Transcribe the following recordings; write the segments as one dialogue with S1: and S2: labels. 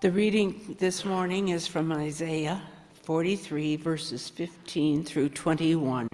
S1: The reading this morning is from Isaiah 43, verses 15 through 21.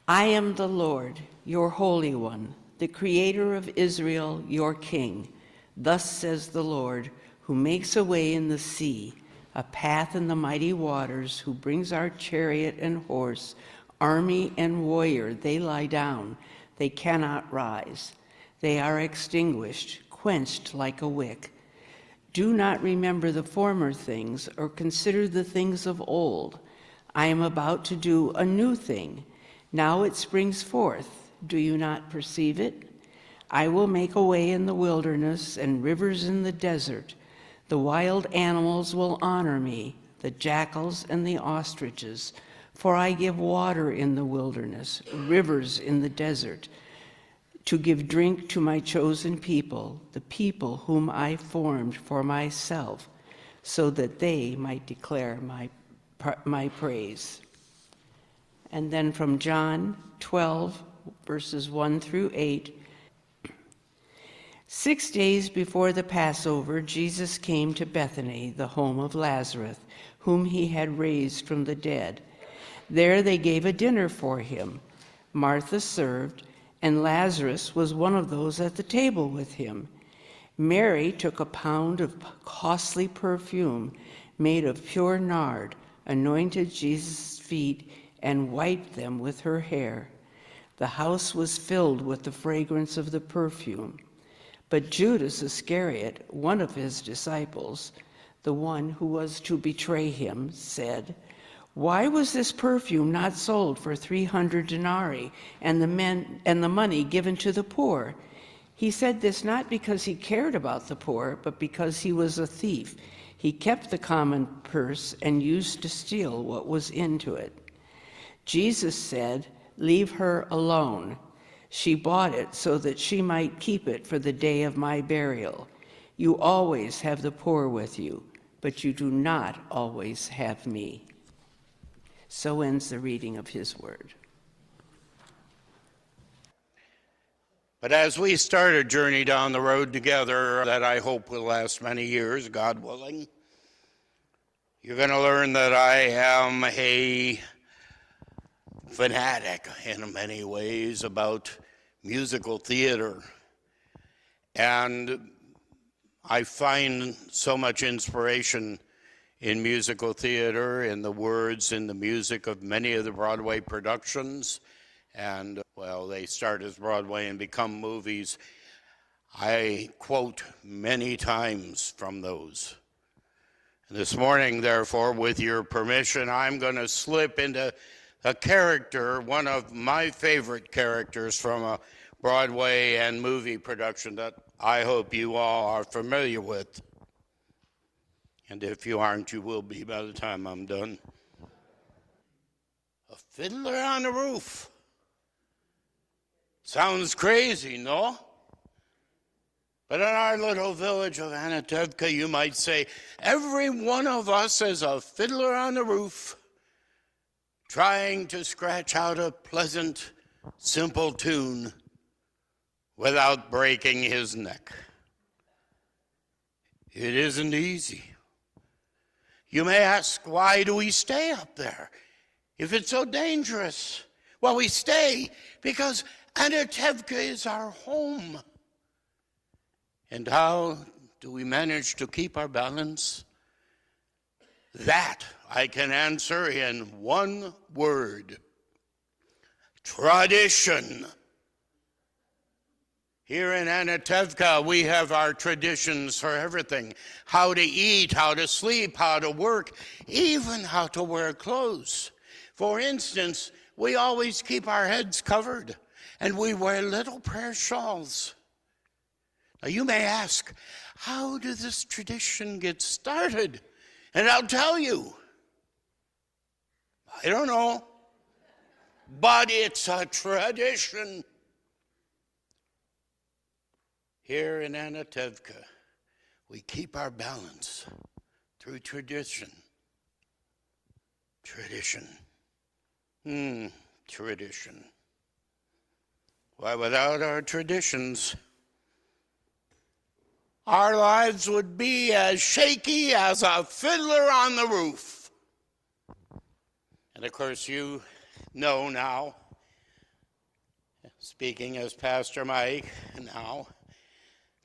S1: I am the Lord, your Holy One, the Creator of Israel, your King. Thus says the Lord, who makes a way in the sea, a path in the mighty waters, who brings our chariot and horse, army and warrior. They lie down, they cannot rise. They are extinguished, quenched like a wick. Do not remember the former things or consider the things of old. I am about to do a new thing. Now it springs forth. Do you not perceive it? I will make a way in the wilderness and rivers in the desert. The wild animals will honor me, the jackals and the ostriches, for I give water in the wilderness, rivers in the desert, to give drink to my chosen people, the people whom I formed for myself, so that they might declare my praise. And then from John 12, verses 1 through 8. 6 days before the Passover, Jesus came to Bethany, the home of Lazarus, whom he had raised from the dead. There they gave a dinner for him. Martha served, and Lazarus was one of those at the table with him. Mary took a pound of costly perfume made of pure nard, anointed Jesus' feet, and wiped them with her hair. The house was filled with the fragrance of the perfume. But Judas Iscariot, one of his disciples, the one who was to betray him, said, "Why was this perfume not sold for 300 denarii and the money given to the poor?" He said this not because he cared about the poor, but because he was a thief. He kept the common purse and used to steal what was into it. Jesus said, "Leave her alone. She bought it so that she might keep it for the day of my burial. You always have the poor with you, but you do not always have me." So ends the reading of his word.
S2: But as we start a journey down the road together that I hope will last many years, God willing, you're going to learn that I am a fanatic in many ways about musical theater. And I find so much inspiration in musical theater, in the words, in the music of many of the Broadway productions. And, well, they start as Broadway and become movies. I quote many times from those. And this morning, therefore, with your permission, I'm going to slip into a character, one of my favorite characters from a Broadway and movie production that I hope you all are familiar with. And if you aren't, you will be by the time I'm done. A Fiddler on the Roof. Sounds crazy, no? But in our little village of Anatevka, you might say, every one of us is a fiddler on the roof, trying to scratch out a pleasant, simple tune without breaking his neck. It isn't easy. You may ask, why do we stay up there if it's so dangerous? Well, we stay because Anatevka is our home. And how do we manage to keep our balance? That I can answer in one word: tradition. Here in Anatevka, we have our traditions for everything: how to eat, how to sleep, how to work, even how to wear clothes. For instance, we always keep our heads covered, and we wear little prayer shawls. Now you may ask, how did this tradition get started? And I'll tell you, I don't know, but it's a tradition. Here in Anatevka, we keep our balance through tradition. Tradition. Tradition. Why, without our traditions, our lives would be as shaky as a fiddler on the roof. And of course, you know now, speaking as Pastor Mike now,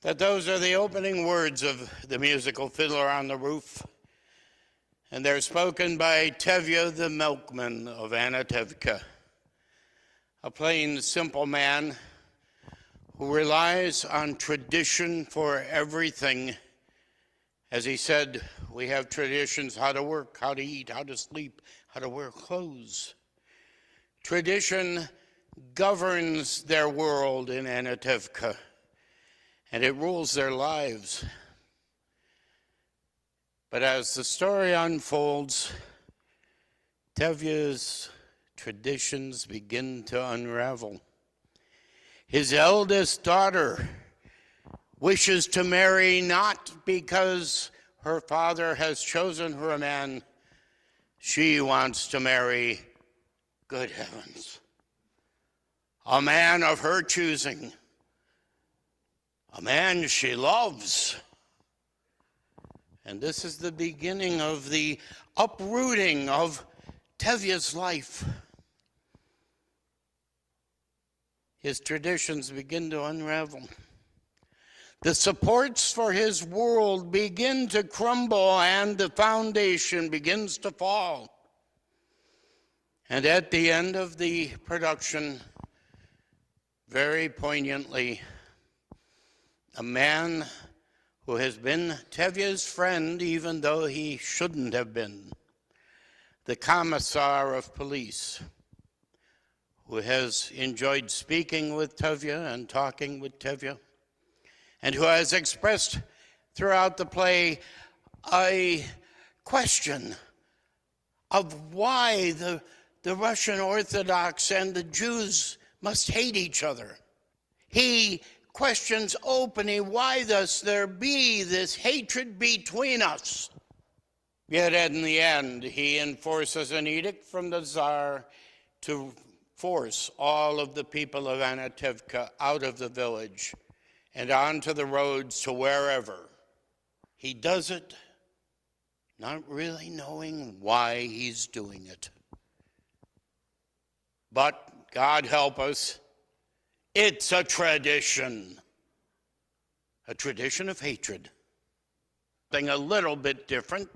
S2: that those are the opening words of the musical Fiddler on the Roof. And they're spoken by Tevye the milkman of Anatevka, a plain, simple man who relies on tradition for everything. As he said, we have traditions: how to work, how to eat, how to sleep, how to wear clothes. Tradition governs their world in Anatevka, and it rules their lives. But as the story unfolds, Tevye's traditions begin to unravel. His eldest daughter wishes to marry not because her father has chosen her a man. She wants to marry, good heavens, a man of her choosing, a man she loves. And this is the beginning of the uprooting of Tevye's life. His traditions begin to unravel. The supports for his world begin to crumble, and the foundation begins to fall. And at the end of the production, very poignantly, a man who has been Tevye's friend even though he shouldn't have been, the commissar of police, who has enjoyed speaking with Tevye and talking with Tevye, and who has expressed throughout the play a question of why the Russian Orthodox and the Jews must hate each other. He questions openly, why does there be this hatred between us? Yet in the end, he enforces an edict from the Tsar to force all of the people of Anatevka out of the village and onto the roads to wherever. He does it not really knowing why he's doing it. But God help us, it's a tradition of hatred. Something a little bit different.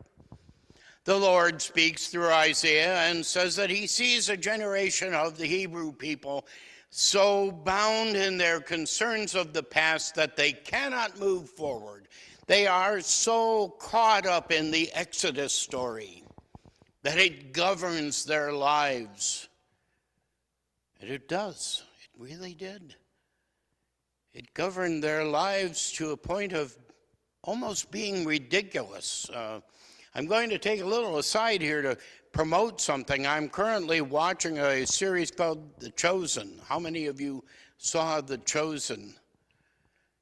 S2: The Lord speaks through Isaiah and says that he sees a generation of the Hebrew people so bound in their concerns of the past that they cannot move forward. They are so caught up in the Exodus story that it governs their lives. And it does. It really did. It governed their lives to a point of almost being ridiculous. I'm going to take a little aside here to promote something. I'm currently watching a series called The Chosen. How many of you saw The Chosen?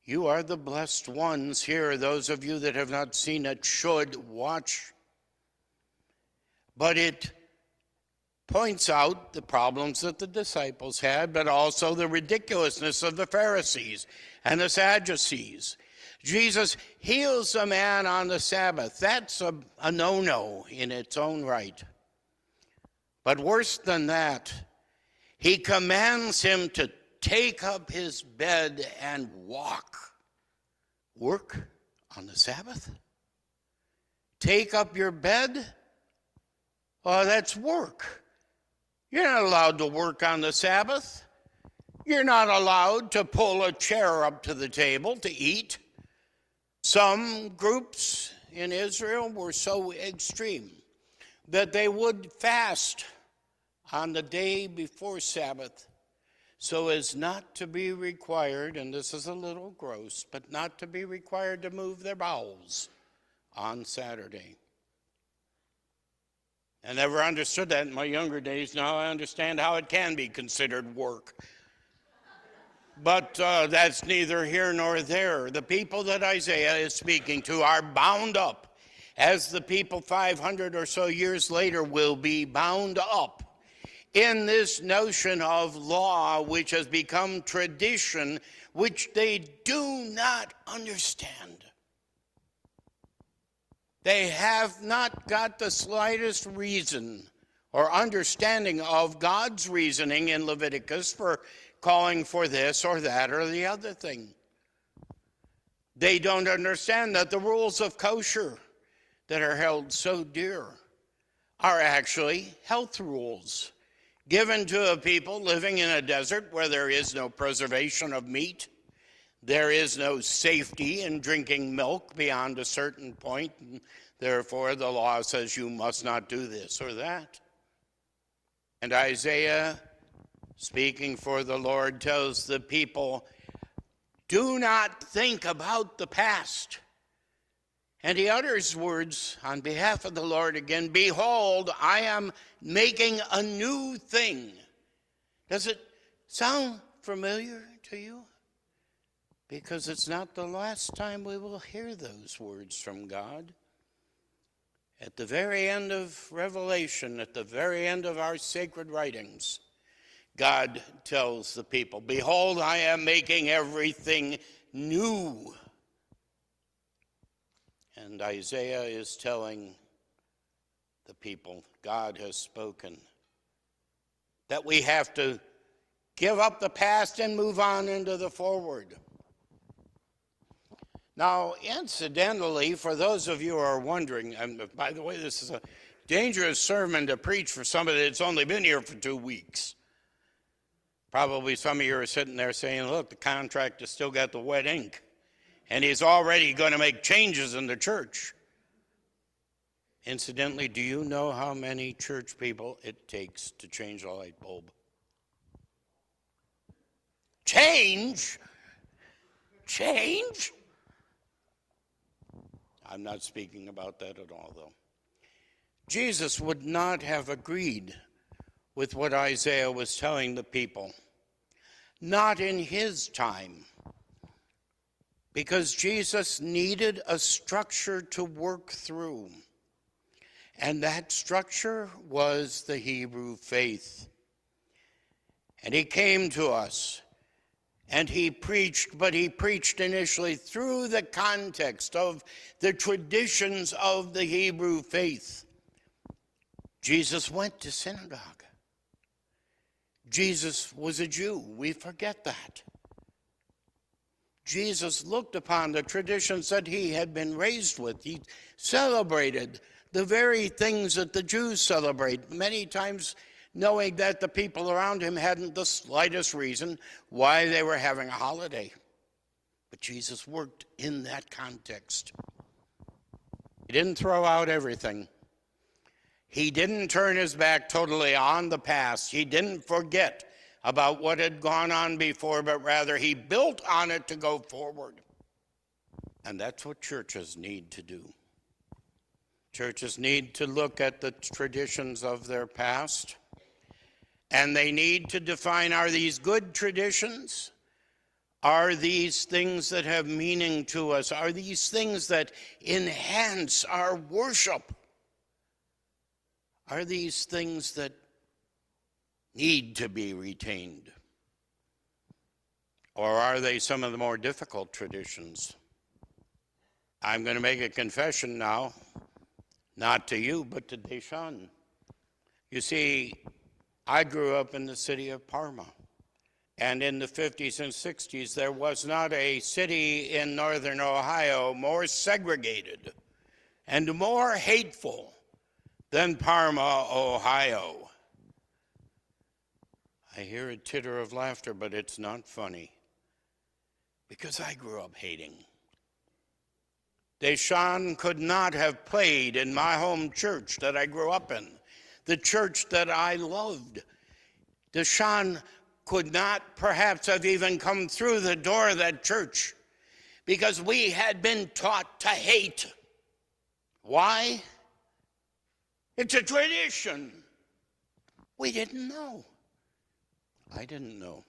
S2: You are the blessed ones here. Those of you that have not seen it should watch. But it points out the problems that the disciples had, but also the ridiculousness of the Pharisees and the Sadducees. Jesus heals a man on the Sabbath. That's a no-no in its own right. But worse than that, he commands him to take up his bed and walk. Work on the Sabbath? Take up your bed? Oh, that's work. You're not allowed to work on the Sabbath. You're not allowed to pull a chair up to the table to eat. Some groups in Israel were so extreme that they would fast on the day before Sabbath so as not to be required, and this is a little gross, but not to be required to move their bowels on Saturday. I never understood that in my younger days. Now I understand how it can be considered work. But that's neither here nor there. The people that Isaiah is speaking to are bound up, as the people 500 or so years later will be bound up in this notion of law, which has become tradition, which they do not understand. They have not got the slightest reason or understanding of God's reasoning in Leviticus for calling for this or that or the other thing. They don't understand that the rules of kosher that are held so dear are actually health rules given to a people living in a desert where there is no preservation of meat. There is no safety in drinking milk beyond a certain point, and therefore the law says you must not do this or that. And Isaiah, speaking for the Lord, tells the people, do not think about the past. And he utters words on behalf of the Lord again, behold, I am making a new thing. Does it sound familiar to you? Because it's not the last time we will hear those words from God. At the very end of Revelation, at the very end of our sacred writings, God tells the people, behold, I am making everything new. And Isaiah is telling the people, God has spoken, that we have to give up the past and move on into the forward. Now, incidentally, for those of you who are wondering, and by the way, this is a dangerous sermon to preach for somebody that's only been here for 2 weeks. Probably some of you are sitting there saying, look, the contract has still got the wet ink, and he's already going to make changes in the church. Incidentally, do you know how many church people it takes to change a light bulb? Change? Change? I'm not speaking about that at all, though. Jesus would not have agreed with what Isaiah was telling the people. Not in his time. Because Jesus needed a structure to work through. And that structure was the Hebrew faith. And he came to us. And he preached, but he preached initially through the context of the traditions of the Hebrew faith. Jesus went to synagogue. Jesus was a Jew. We forget that. Jesus looked upon the traditions that he had been raised with. He celebrated the very things that the Jews celebrate, many times knowing that the people around him hadn't the slightest reason why they were having a holiday. But Jesus worked in that context. He didn't throw out everything. He didn't turn his back totally on the past. He didn't forget about what had gone on before, but rather he built on it to go forward. And that's what churches need to do. Churches need to look at the traditions of their past, and they need to define, are these good traditions? Are these things that have meaning to us? Are these things that enhance our worship? Are these things that need to be retained? Or are they some of the more difficult traditions? I'm going to make a confession now, not to you, but to Deshaun. You see, I grew up in the city of Parma. And in the 50s and 60s, there was not a city in northern Ohio more segregated and more hateful than Parma, Ohio. I hear a titter of laughter, but it's not funny, because I grew up hating. Deshaun could not have played in my home church that I grew up in, the church that I loved. Deshaun could not perhaps have even come through the door of that church, because we had been taught to hate. Why? It's a tradition. We didn't know. I didn't know.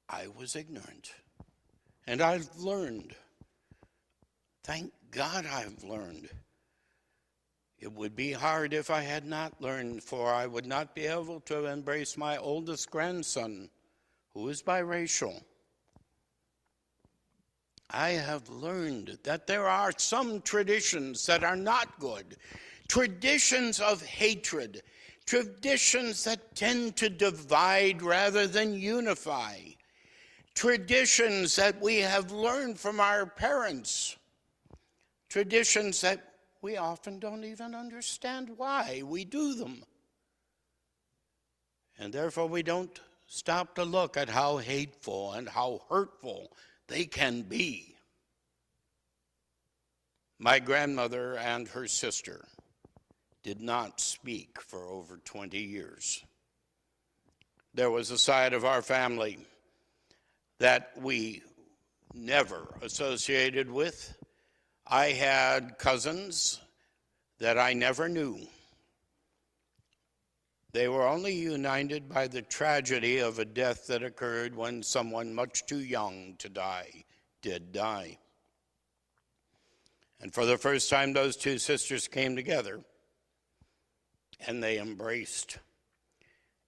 S2: I was ignorant. And I've learned. Thank God I've learned. It would be hard if I had not learned, for I would not be able to embrace my oldest grandson, who is biracial. I have learned that there are some traditions that are not good, traditions of hatred, traditions that tend to divide rather than unify, traditions that we have learned from our parents, traditions that we often don't even understand why we do them. And therefore we don't stop to look at how hateful and how hurtful they can be. My grandmother and her sister did not speak for over 20 years. There was a side of our family that we never associated with. I had cousins that I never knew. They were only united by the tragedy of a death that occurred when someone much too young to die did die. And for the first time, those two sisters came together and they embraced.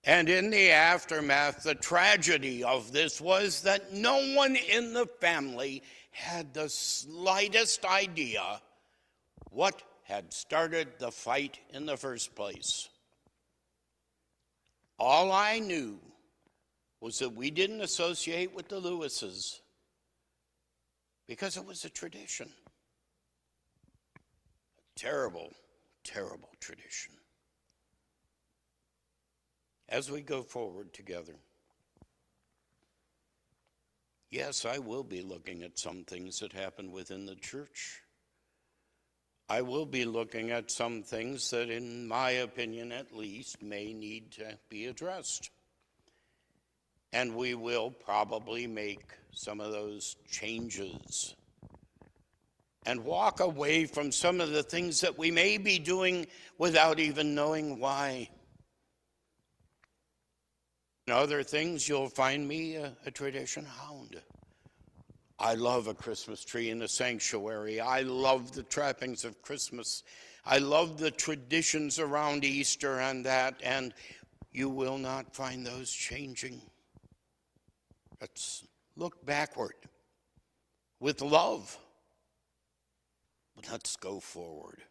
S2: And in the aftermath, the tragedy of this was that no one in the family had the slightest idea what had started the fight in the first place. All I knew was that we didn't associate with the Lewises because it was a tradition. A terrible, terrible tradition. As we go forward together, yes, I will be looking at some things that happen within the church. I will be looking at some things that, in my opinion at least, may need to be addressed. And we will probably make some of those changes and walk away from some of the things that we may be doing without even knowing why. In other things, you'll find me a tradition hound. I love a Christmas tree in the sanctuary. I love the trappings of Christmas. I love the traditions around Easter and that, and you will not find those changing. Let's look backward with love, but let's go forward.